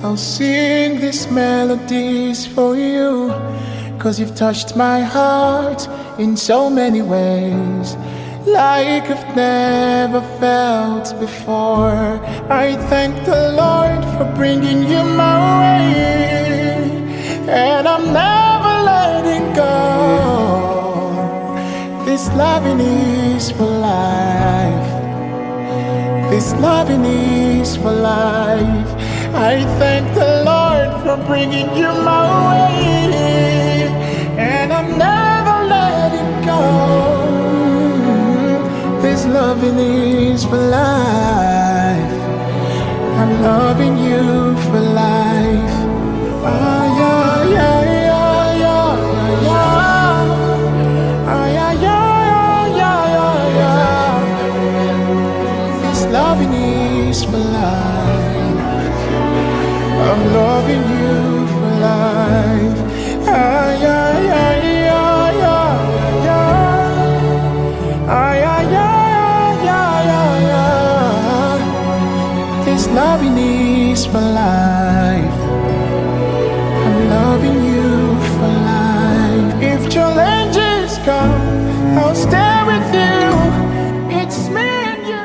I'll sing these melodies for you, 'cause you've touched my heart in so many ways, like I've never felt before. I thank the Lord for bringing you my way, and I'm never letting go. This loving is for life. This loving is for life. I thank the Lord for bringing you my way, and I'm never letting go. This loving is for life. I'm loving you for life. Ah, yeah, yeah, yeah, yeah, yeah. Ah, yeah, yeah, yeah, yeah, yeah. This loving is for life. I'm loving you for life. Ah, yeah, yeah, yeah, yeah, yeah. Ah, yeah, yeah, yeah, yeah, yeah. This loving is for life. I'm loving you for life. If challenges come, I'll stay with you. It's me and you.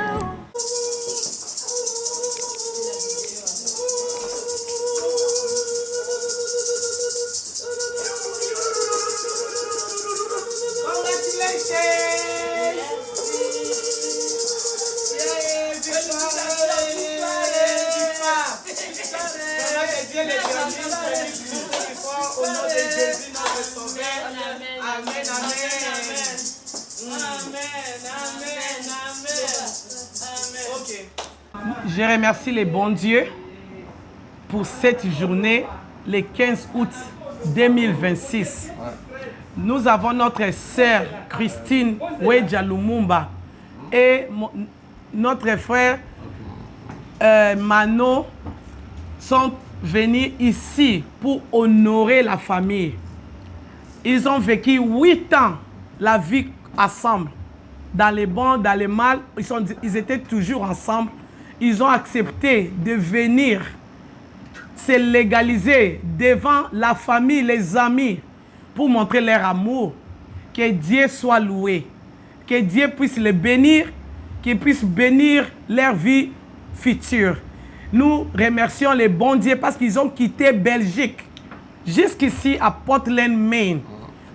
Je remercie les bons dieux pour cette journée, le 15 août 2026. Nous avons notre sœur Christine Weja Lumumba et notre frère Mano sont venus ici pour honorer la famille. Ils ont vécu 8 ans la vie ensemble. Dans les bons, dans les mal, ils étaient toujours ensemble. Ils ont accepté de venir se légaliser devant la famille, les amis, pour montrer leur amour. Que Dieu soit loué. Que Dieu puisse les bénir, qu'il puisse bénir leur vie future. Nous remercions les bons dieux parce qu'ils ont quitté Belgique jusqu'ici à Portland, Maine,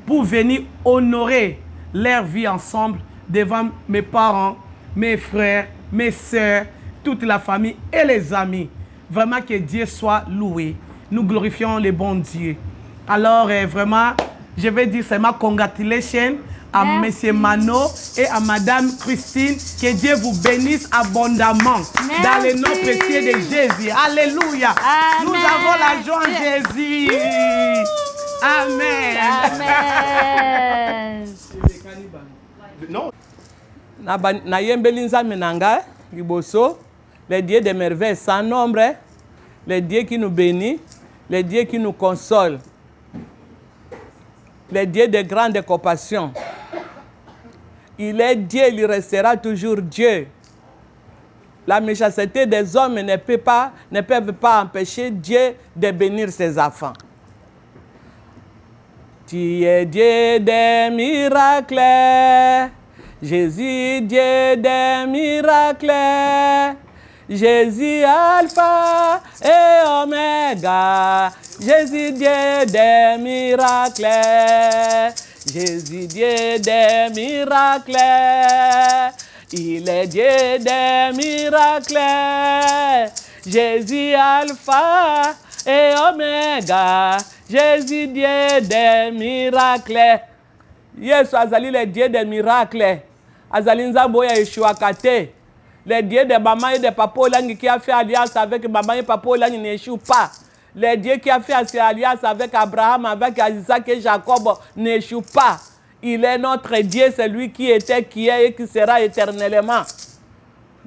pour venir honorer leur vie ensemble devant mes parents, mes frères, mes sœurs, toute la famille et les amis. Vraiment que Dieu soit loué. Nous glorifions les bons dieux. Alors vraiment, je vais dire seulement congratulations à M. Mano et à Mme Christine. Que Dieu vous bénisse abondamment. Merci. Dans le nom précieux de Jésus. Alléluia. Amen. Nous avons la joie en Jésus. Amen. Amen. Non. Na yembelinza menanga liboso. Les dieux des merveilles sans nombre, les dieux qui nous bénissent, les dieux qui nous consolent, les dieux de grande compassion. Il est Dieu, il restera toujours Dieu. La méchanceté des hommes ne peuvent pas empêcher Dieu de bénir ses enfants. Tu es Dieu des miracles, Jésus Dieu des miracles. Jésus Alpha et Oméga, Jésus Dieu des miracles, Jésus Dieu des miracles, il est Dieu des miracles, Jésus Alpha et Oméga, Jésus Dieu des miracles. Yesu azali le Dieu des miracles, azali nzambo ya Yeshua kate. Les dieux de maman et de papa Olangi qui a fait alliance avec maman et papa Olangi n'échoue pas. Les dieux qui a fait alliance avec Abraham, avec Isaac et Jacob n'échoue pas. Il est notre Dieu, celui qui était, qui est et qui sera éternellement.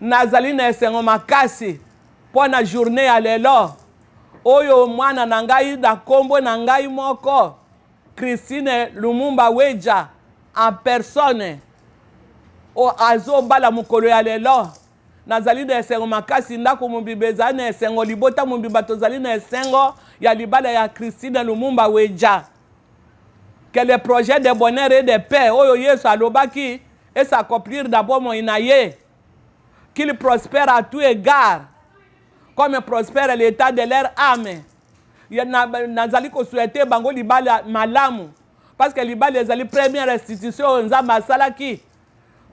Nazali na esengo makasi pour la journée à l'élo. Oyo mwana nangai da kombo nangai moko. Christine Lumumba Weja en personne. O azo bala mukolo ya l'élo. nazali na esengo makasi ndako mobimba ezali na esengo libota mobimba tozali na esengo ya libala ya Christine Lumumba Weja. Que les projets de bonheur et de paix oyo Yesu alobaki et s'accomplir d'abord mon inaye. Qu'il prospère à tout égard comme prospère l'état de leur âme. Nazali ko souhaiter bango libala malamu parce que libala ezali première institution nzamba asalaki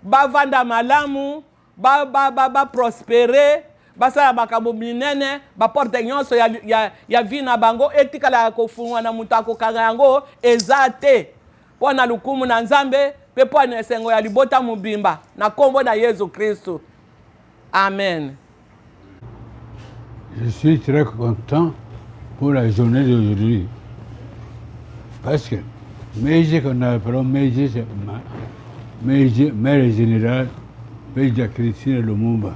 bavanda malamu ba prospérer basala makambo minene baporte nyonso ya vie na bango etikala kofungwa na mutu akokanga yango eza te mpo na lukumu na Nzambe mpe mpo na esengo ya libota mobimba na kombo na Yesu Kristo. Amen. Je suis très content pour la journée d'aujourd'hui parce que Meiji qu'on appelle Meiji, c'est mère générale Meiji Christine Lumumba.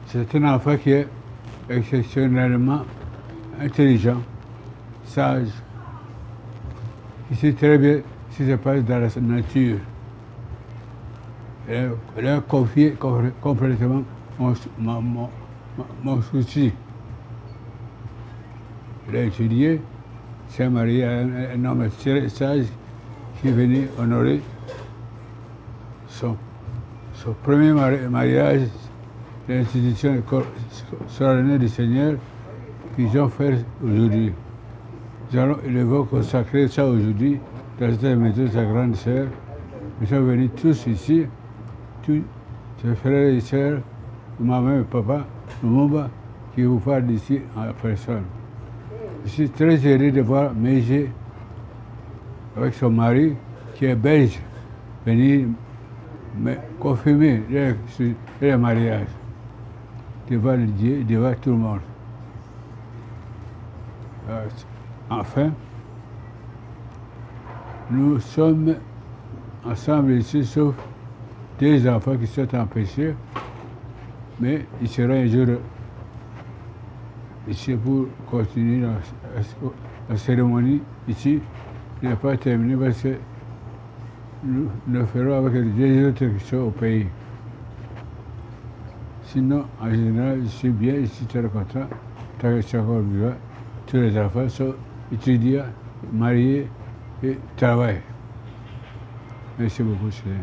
C'est un enfant qui est exceptionnellement intelligent, sage, qui sait très bien ce qui se passe dans la nature. Elle a confié complètement mon souci. Elle a étudié, s'est mariée à un homme très sage qui est venu honorer son premier mariage de l'institution solennelle du Seigneur qu'ils ont fait aujourd'hui. Nous allons consacrer ça aujourd'hui dans cette maison de sa grande sœur. Nous sommes venus tous ici, tous ses frères et sœurs, maman et papa, Lumumba, qui vous parlent d'ici en personne. Je suis très heureux de voir Meiji avec son mari, qui est belge, venir me confirmer le mariage devant Dieu, devant tout le monde. Enfin, nous sommes ensemble ici, sauf des enfants qui sont empêchés, mais ils seront un jour ici pour continuer la cérémonie. Ici, il n'est pas terminé parce que nous le ferons avec les deux autres qui sont au pays. Sinon, en général, je suis bien, je suis très content. Tant que je suis encore vivant, tous les enfants sont étudiants, mariés et travaillent. Merci beaucoup, Seigneur.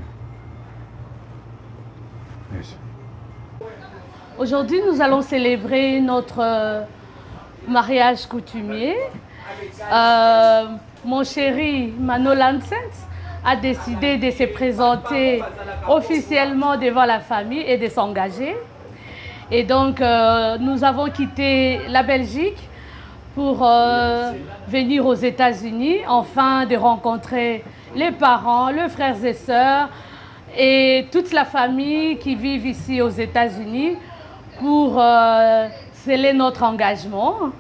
Merci. Aujourd'hui, nous allons célébrer notre mariage coutumier. Mon chéri Mano Lansens a décidé de se présenter officiellement devant la famille et de s'engager. Et donc, nous avons quitté la Belgique pour venir aux États-Unis, afin de rencontrer les parents, les frères et sœurs et toute la famille qui vivent ici aux États-Unis pour sceller notre engagement.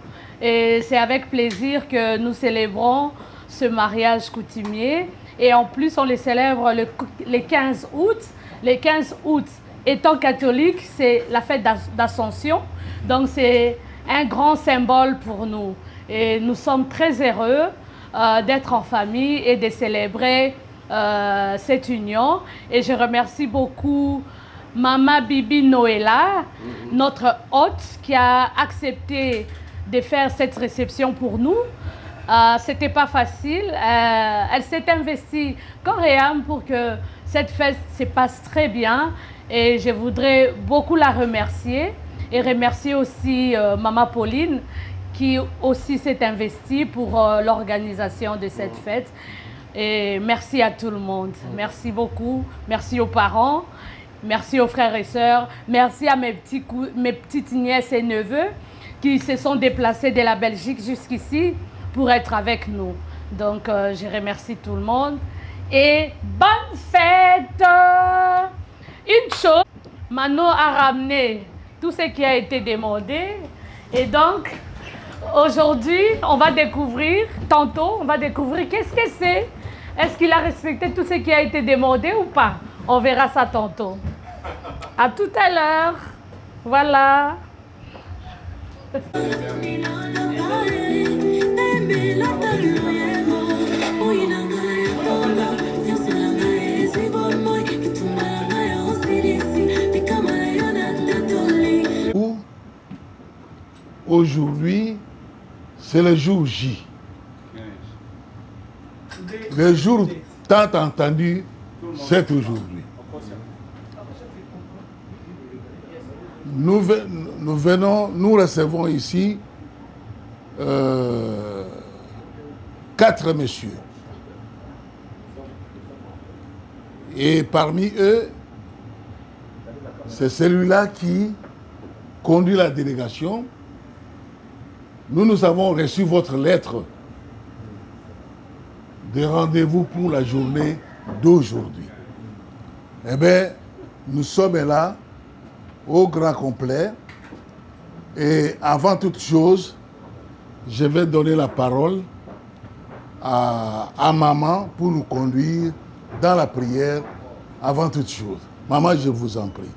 Et c'est avec plaisir que nous célébrons ce mariage coutumier. Et en plus, on les célèbre le 15 août. Le 15 août, étant catholique, c'est la fête d'Ascension. Donc, c'est un grand symbole pour nous. Et nous sommes très heureux d'être en famille et de célébrer cette union. Et je remercie beaucoup Mama Bibi Noëlla, notre hôte, qui a accepté de faire cette réception pour nous. C'était pas facile. Elle s'est investie corps et âme pour que cette fête se passe très bien. Et je voudrais beaucoup la remercier. Et remercier aussi Maman Pauline, qui aussi s'est investie pour l'organisation de cette fête. Et merci à tout le monde. Merci beaucoup. Merci aux parents. Merci aux frères et sœurs. Merci à mes petites nièces et neveux qui se sont déplacés de la Belgique jusqu'ici pour être avec nous. Donc, je remercie tout le monde. Et bonne fête! Une chose, Mano a ramené tout ce qui a été demandé. Et donc, aujourd'hui, on va découvrir, tantôt, on va découvrir qu'est-ce que c'est. Est-ce qu'il a respecté tout ce qui a été demandé ou pas? On verra ça tantôt. À tout à l'heure. Voilà. This aujourd'hui, c'est le jour J. Le jour tant entendu, c'est aujourd'hui. Nous recevons ici 4 messieurs. Et parmi eux, c'est celui-là qui conduit la délégation. Nous avons reçu votre lettre de rendez-vous pour la journée d'aujourd'hui. Eh bien, nous sommes là au grand complet. Et avant toute chose, je vais donner la parole à maman pour nous conduire dans la prière avant toute chose. Maman, je vous en prie.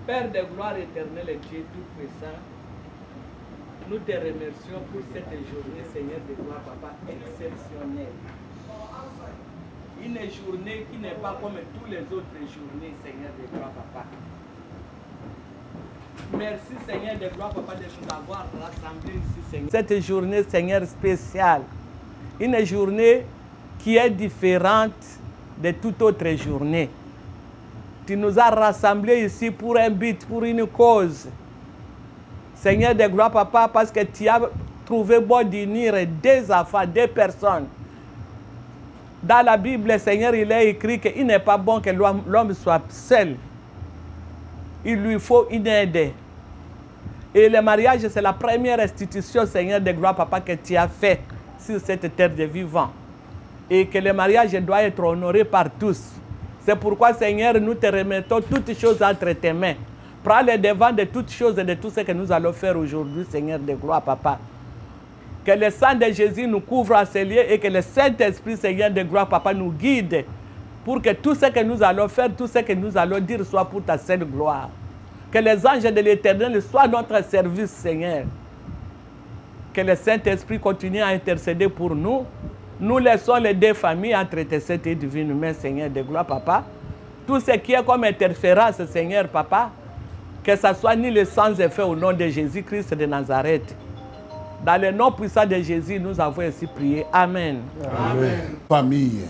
Père de gloire éternelle et Dieu tout-puissant, nous te remercions pour cette journée, Seigneur de gloire, Papa, exceptionnelle. Une journée qui n'est pas comme toutes les autres journées, Seigneur de gloire, Papa. Merci, Seigneur de gloire, Papa, de nous avoir rassemblés ici, Seigneur. Cette journée, Seigneur, spéciale. Une journée qui est différente de toute autre journée. Tu nous as rassemblés ici pour un but, pour une cause. Seigneur de gloire, Papa, parce que tu as trouvé bon d'unir 2 enfants, 2 personnes. Dans la Bible, Seigneur, il est écrit qu'il n'est pas bon que l'homme soit seul. Il lui faut une aide. Et le mariage, c'est la première institution, Seigneur de gloire, Papa, que tu as fait sur cette terre de vivants. Et que le mariage doit être honoré par tous. C'est pourquoi, Seigneur, nous te remettons toutes choses entre tes mains. Prends le devant de toutes choses et de tout ce que nous allons faire aujourd'hui, Seigneur de gloire, Papa. Que le sang de Jésus nous couvre à ces lieux et que le Saint-Esprit, Seigneur de gloire, Papa, nous guide pour que tout ce que nous allons faire, tout ce que nous allons dire soit pour ta sainte gloire. Que les anges de l'Éternel soient notre service, Seigneur. Que le Saint-Esprit continue à intercéder pour nous. Nous laissons les 2 familles entre tes saintes et divines mains, Seigneur de gloire, Papa. Tout ce qui est comme interférence, Seigneur, Papa, que ça soit ni le sans effet au nom de Jésus-Christ de Nazareth. Dans le nom puissant de Jésus, nous avons ainsi prié. Amen. Amen. Famille.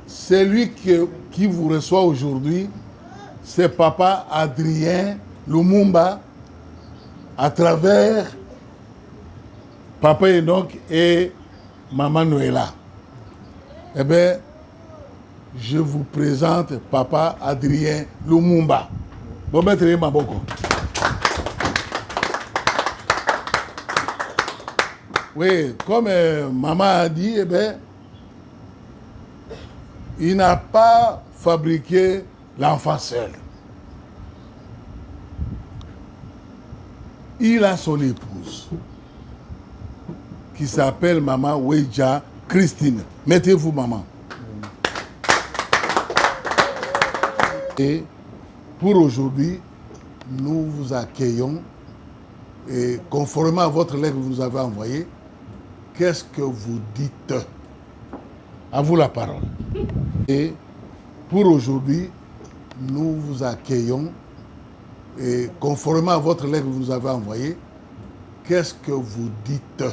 Celui qui vous reçoit aujourd'hui, c'est Papa Adrien Lumumba, à travers Papa Enoch et Maman Noëlla. Eh bien, je vous présente Papa Adrien Lumumba. Bon, maître Maboko. Oui, comme maman a dit, eh bien, il n'a pas fabriqué l'enfant seul. Il a son épouse qui s'appelle Maman Weja Christine. Mettez-vous, maman. Et pour aujourd'hui, nous vous accueillons et conformément à votre lettre que vous nous avez envoyée, qu'est-ce que vous dites? À vous la parole. Et pour aujourd'hui, nous vous accueillons et conformément à votre lettre que vous nous avez envoyée, qu'est-ce que vous dites?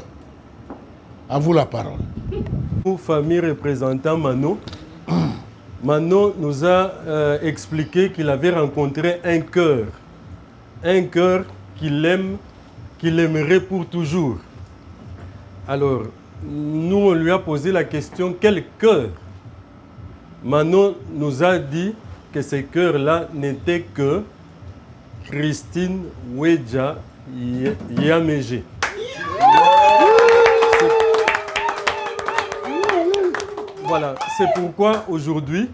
À vous la parole. Nous, famille représentant Mano, Mano nous a expliqué qu'il avait rencontré un cœur qu'il aime, qu'il aimerait pour toujours. Alors, nous, on lui a posé la question, quel cœur? Mano nous a dit que ce cœur-là n'était que Christine Weja Yamege. Voilà, c'est pourquoi aujourd'hui,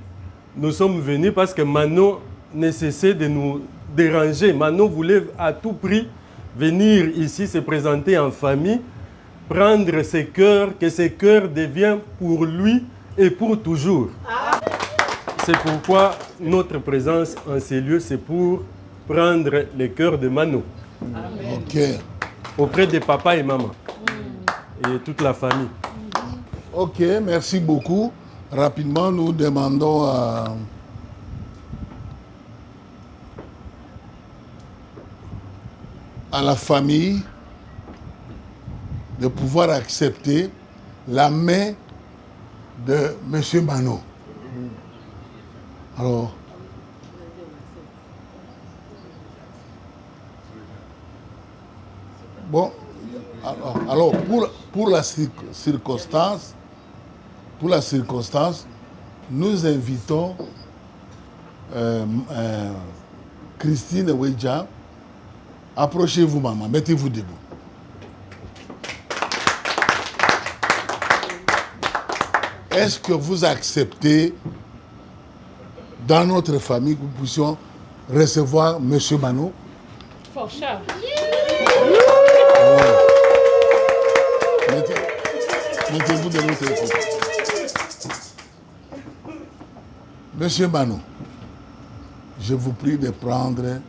nous sommes venus parce que Manon ne cessait de nous déranger. Manon voulait à tout prix venir ici se présenter en famille, prendre ses cœurs, que ses cœurs deviennent pour lui et pour toujours. C'est pourquoi notre présence en ces lieux, c'est pour prendre les cœurs de Manon. Ok. Auprès de papa et maman et toute la famille. Ok, merci beaucoup. rapidement, nous demandons à la famille de pouvoir accepter la main de M. Mano. Alors, bon, alors pour la circonstance, nous invitons Christine Ouedja. Approchez-vous, maman, mettez-vous debout. Est-ce que vous acceptez, dans notre famille, que nous puissions recevoir M. Mano? For sure. Mettez-vous de l'autre côté. Monsieur Mano, je vous prie de prendre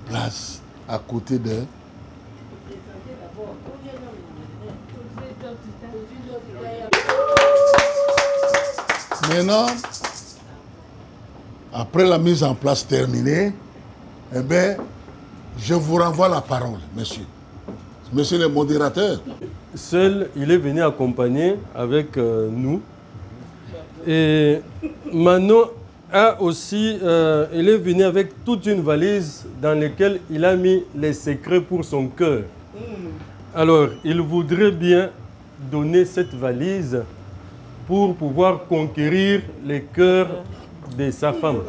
place à côté de... Maintenant, après la mise en place terminée, eh bien, je vous renvoie la parole, monsieur. Monsieur le modérateur. Seul, il est venu accompagner avec nous. Et Manon a aussi, il est venu avec toute une valise dans laquelle il a mis les secrets pour son cœur. Alors, il voudrait bien donner cette valise pour pouvoir conquérir les cœurs de sa femme.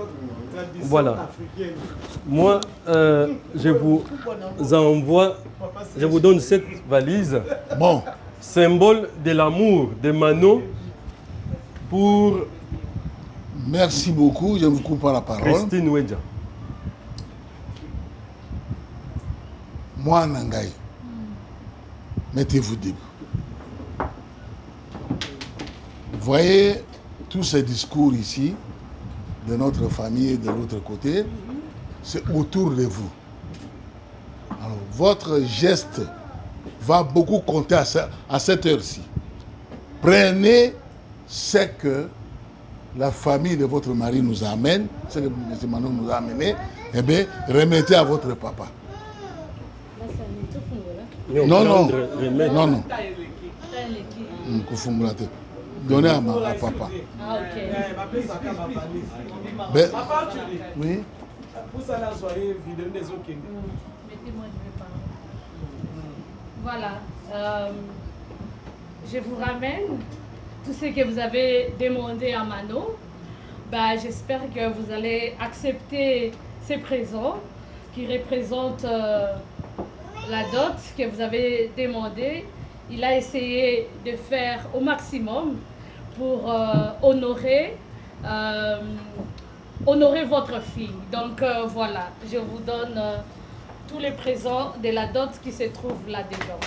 Voilà. Moi, je vous envoie, je vous donne cette valise. Bon. Symbole de l'amour de Manon pour... Merci beaucoup, je ne vous coupe pas la parole. Christine Ouedja. Moi, Nangaï, mettez-vous debout. Vous voyez tous ces discours ici, de notre famille et de l'autre côté, c'est autour de vous. Alors, votre geste va beaucoup compter à cette heure-ci. Prenez ce que la famille de votre mari nous amène, ce que M. Manon nous a amené, et bien, remettez à votre papa. Non. Donnez à papa. Ah, ok. Ben, oui. Mettez-moi, je vais parler. Voilà. Je vous ramène tout ce que vous avez demandé à Mano. Ben, j'espère que vous allez accepter ces présents qui représentent la dot que vous avez demandé. Il a essayé de faire au maximum pour honorer votre fille. Donc voilà, je vous donne tous les présents de la dot qui se trouvent là-dedans.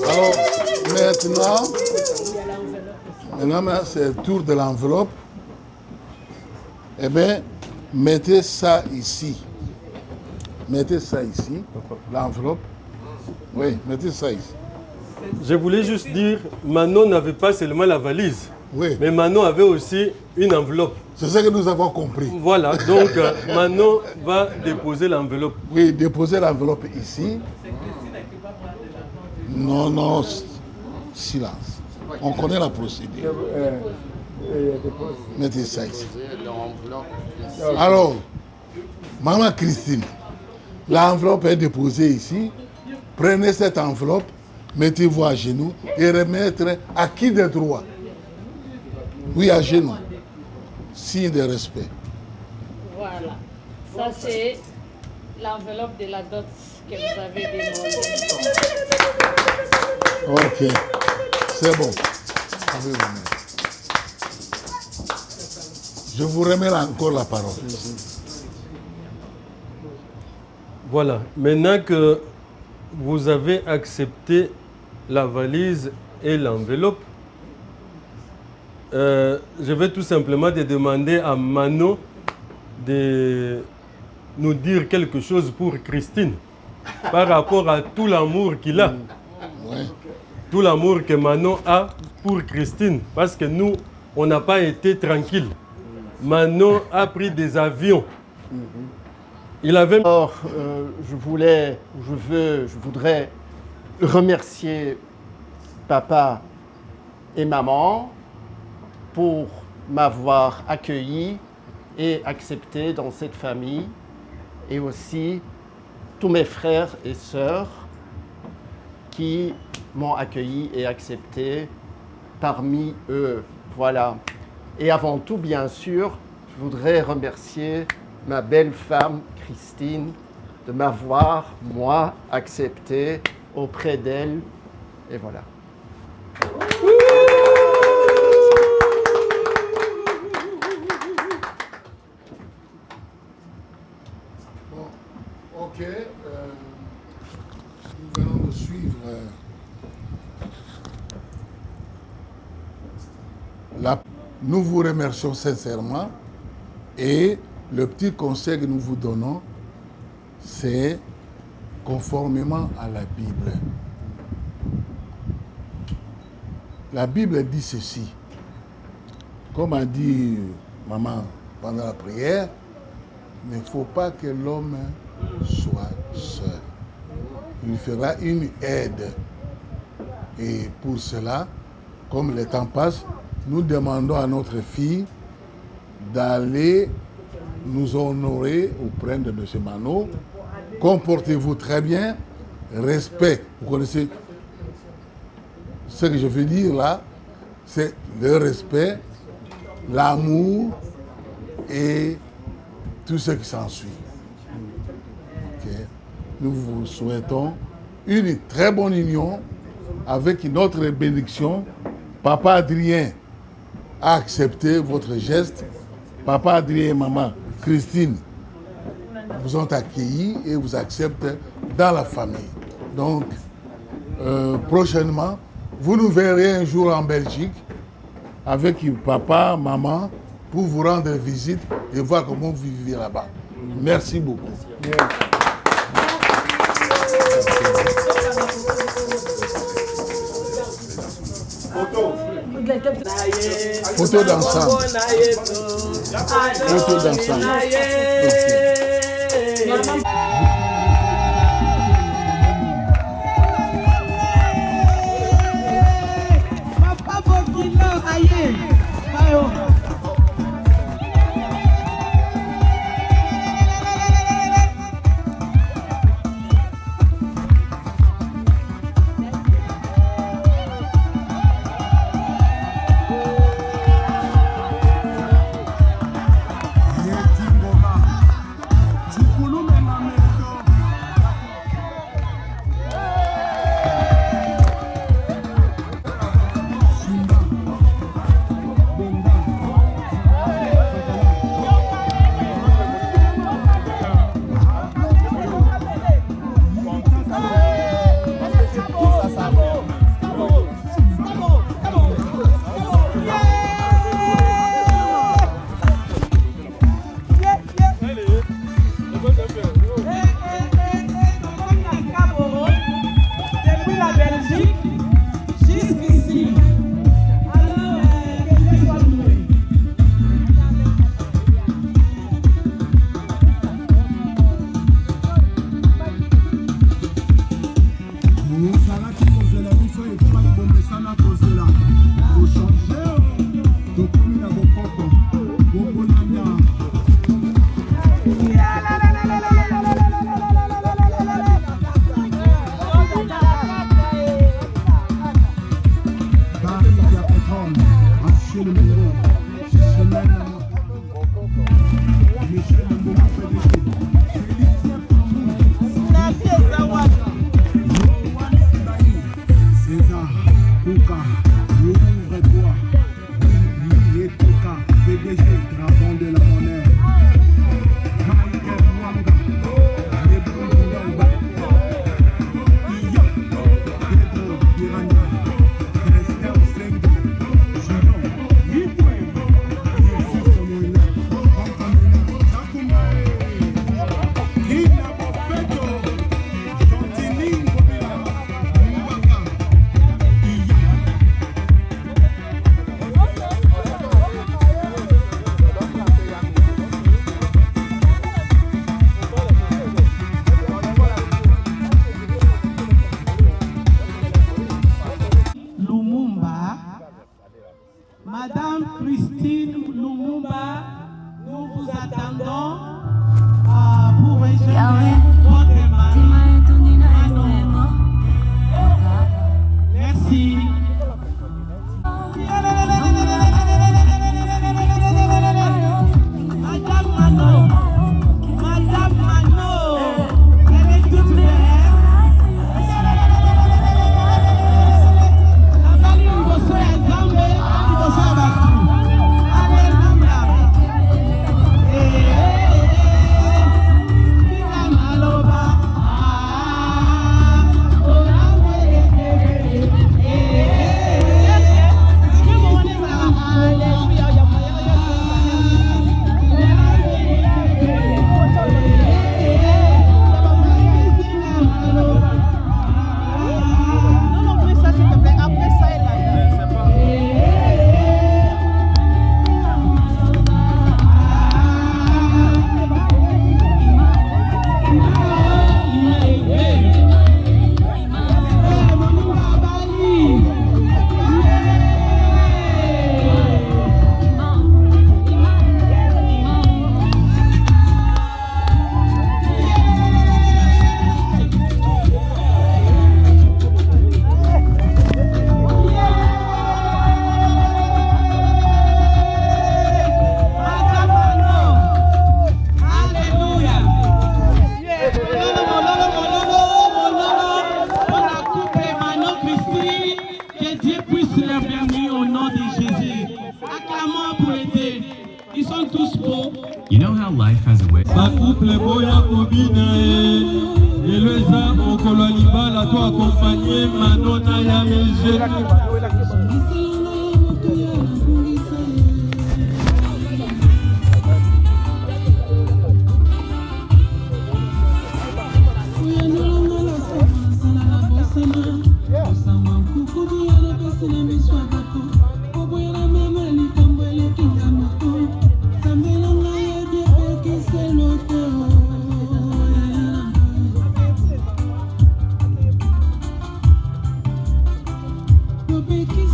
Alors, maintenant c'est le tour de l'enveloppe. Eh bien, mettez ça ici. Mettez ça ici, l'enveloppe. Oui, mettez ça ici. Je voulais juste dire, Manon n'avait pas seulement la valise, oui, mais Manon avait aussi une enveloppe. C'est ce que nous avons compris. Voilà, donc Manon va déposer l'enveloppe. Oui, déposez l'enveloppe ici. Non, silence. On connaît la procédure. Mettez ça ici. Alors, Maman Christine, l'enveloppe est déposée ici. Prenez cette enveloppe, mettez-vous à genoux et remettre à qui de droit? Oui, à genoux. Signe de respect. Voilà. Ça, c'est l'enveloppe de la dot que vous avez demandé. Ok. C'est bon. Je vous remets encore la parole. Voilà, maintenant que vous avez accepté la valise et l'enveloppe, je vais tout simplement te demander à Mano de nous dire quelque chose pour Christine par rapport à tout l'amour qu'il a. Ouais. Tout l'amour que Manon a pour Christine. Parce que nous, on n'a pas été tranquille. Manon a pris des avions. Il avait... Alors, je voudrais remercier papa et maman pour m'avoir accueilli et accepté dans cette famille, et aussi tous mes frères et sœurs qui m'ont accueilli et accepté parmi eux. Voilà. Et avant tout, bien sûr, je voudrais remercier ma belle femme Christine de m'avoir, moi, accepté auprès d'elle. Et voilà. Bon, ok. Nous allons suivre Nous vous remercions sincèrement et le petit conseil que nous vous donnons, c'est conformément à la Bible. La Bible dit ceci, comme a dit maman pendant la prière, il ne faut pas que l'homme soit seul. Il fera une aide. Et pour cela, comme le temps passe, nous demandons à notre fille d'aller nous honorer auprès de M. Mano. Comportez-vous très bien, respect. Vous connaissez ce que je veux dire là, c'est le respect, l'amour et tout ce qui s'ensuit. Okay. Nous vous souhaitons une très bonne union avec notre bénédiction. Papa Adrien a accepté votre geste. Papa Adrien et maman Christine vous ont accueillis et vous acceptent dans la famille. Donc, prochainement, vous nous verrez un jour en Belgique avec papa, maman, pour vous rendre visite et voir comment vous vivez là-bas. Merci beaucoup. Photo d'ensemble. Photo d'ensemble. Christine Lumumba, nous vous attendons pour réserver votre mari. Merci. Madame Mano, elle est toute belle.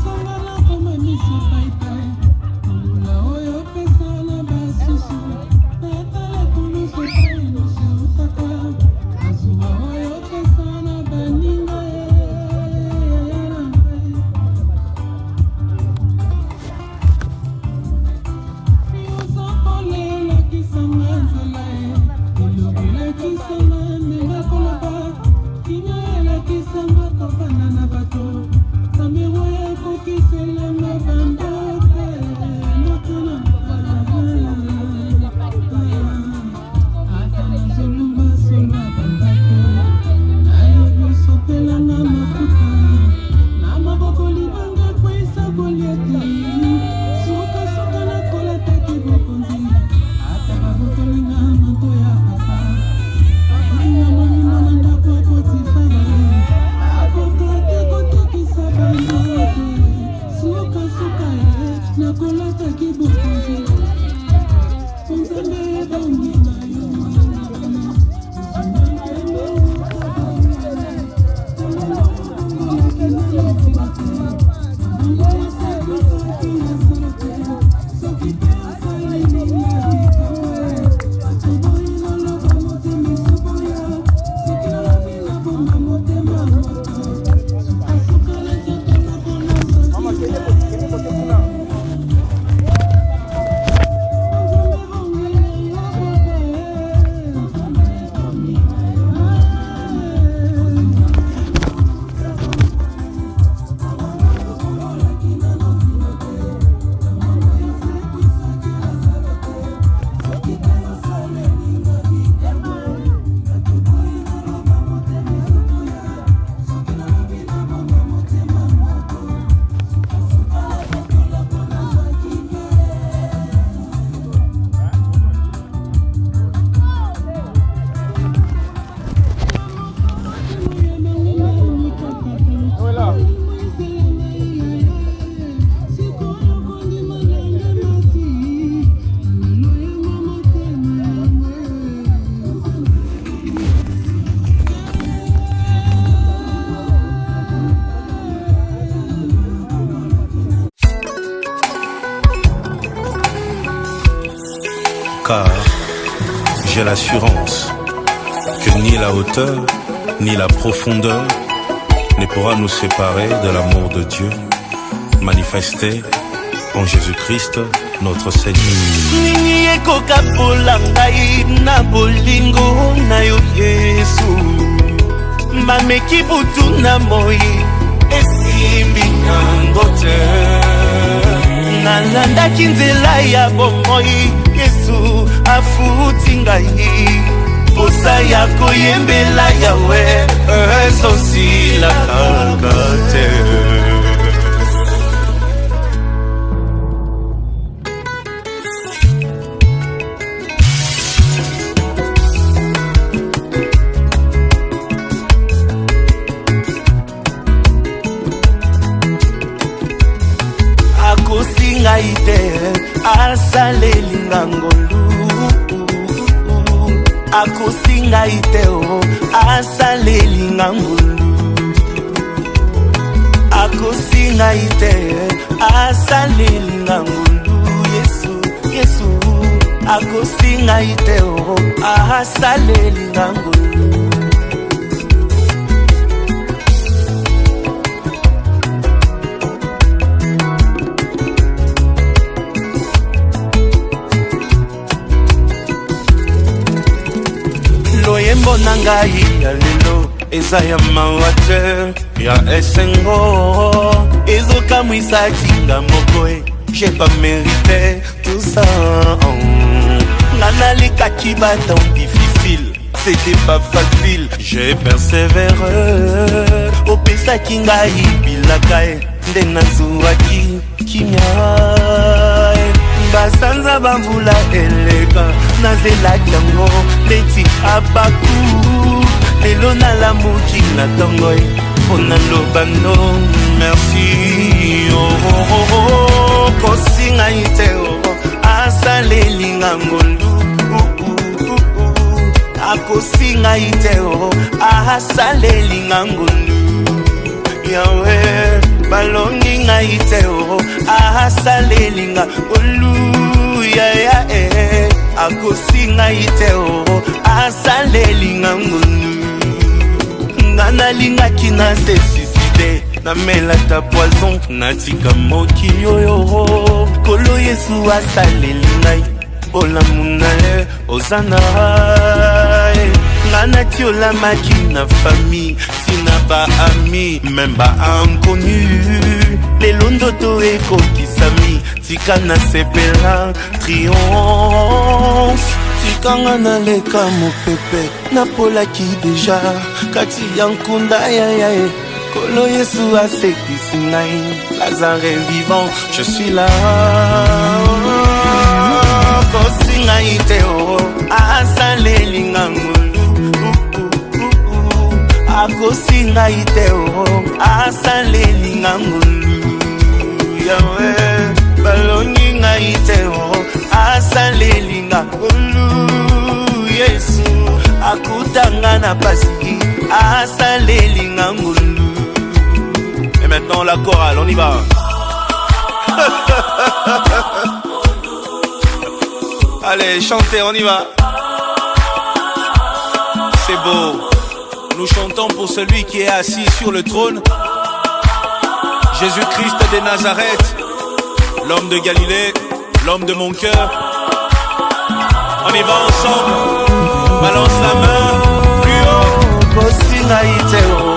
Sangala car j'ai l'assurance que ni la hauteur, ni la profondeur ne pourra nous séparer de l'amour de Dieu manifesté en Jésus-Christ, notre Seigneur. Nini ekoka polangai na bolingo na yo Yesu. Mameki butu na moi esimbi nango te. Nalandaki nzela ya bomoi Yesu afuti ngai. Posa ya koyembela yawe ezosila kaka te. Asaleli ngangolu akosinga iteo asaleli ngangolu akosinga iteo asaleli ngangolu Yesu Yesu akosinga iteo asaleli ngangolu. Yembo nangai ya lelo eza ya mawate ya esengo ezoka mwisa tinga mokoe. J'ai pas mérité tout ça. Nana les kaki battant difficile, c'était pas facile. J'ai persévéré. Au pesa kingai bilakae ndena zuaki kimya. Basanza bambula eleka nazela kango leti abaku lelo na la muki na tongo ona lobano merci oh oh oh kosinga iteo asaleli ngangolu akosinga iteo asaleli ngangolu yawe balongi ngaiteo asaleli ngangolu ya ya akosinga iteo asaleli ngangolu. Nana linga kina se suicide na melata poison natika mokili oyo kolo Yesu asaleli ngai olamu naye ozana. Nana tiola makina famille tina ba ami même ba inconnu lelo ndoto ekokisami tika na sepela triomphe tikanga na leka mopepe napolaki deja kati ya nkunda yayae kolo Yesu asekisi ngai Lazare vivant je suis là. Kosinga iteo asaleli ngangolu akosinga iteo asaleli ngangolu yawe balongi ngaiteo asaleli ngangolu Yesu akutanga na pasi asaleli ngangolu. Et maintenant la chorale, on y va. Allez, chantez, on y va. C'est beau. Nous chantons pour celui qui est assis sur le trône. Jésus-Christ de Nazareth, l'homme de Galilée, l'homme de mon cœur. On y va ensemble. Balance la main plus haut. Kosinga iteo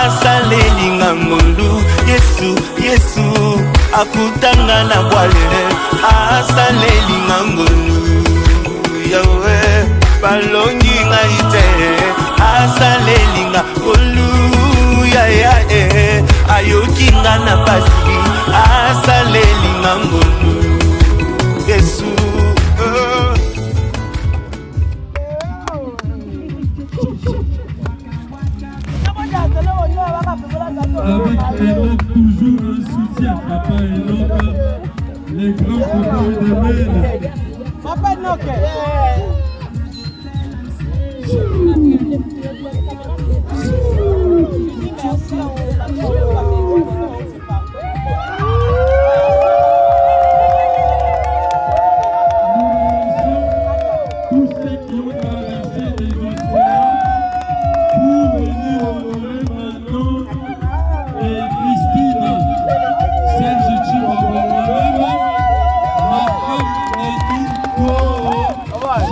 asaleli ngangolu Yesu Yesu akutanga na bwale asaleli ngangolu yawe balongi ngaite asaleli ngangolu ya ya ayoki ngana pasi asaleli ngangolu Yesu. Avec Enoch, toujours un soutien, Papa Enoch, les grands copains de Mel. Papa Enoch.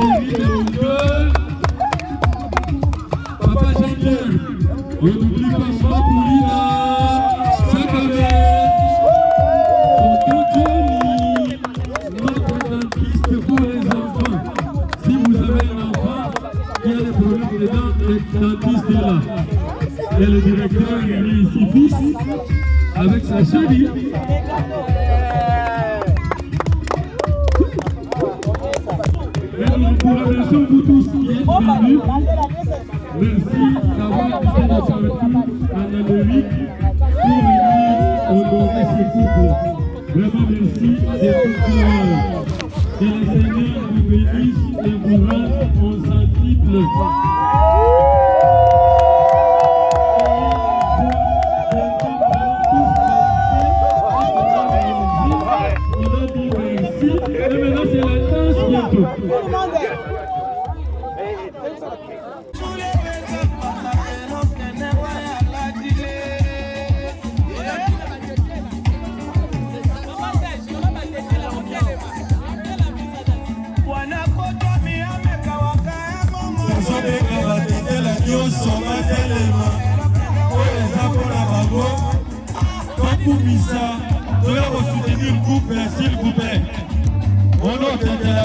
chéri de mon cœur, Papa Jean-Pierre. On n'oublie pas Maman Poulina, chaque année. Tonton Johnny, notre dentiste pour les enfants. Si vous avez un enfant qui a des problèmes de dents, le dentiste est là. Et le directeur est ici, fils, avec sa chérie. Et nous vous remercions vous tous qui êtes venus. Merci d'avoir été de partout en Amérique pour venir honorer ce couple. Vraiment merci de tout cœur. Que le Seigneur vous bénisse et vous rende en centuple. Et maintenant c'est la danse bientôt. Soutenir le groupe, s'il vous plaît. On entend la...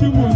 kimwe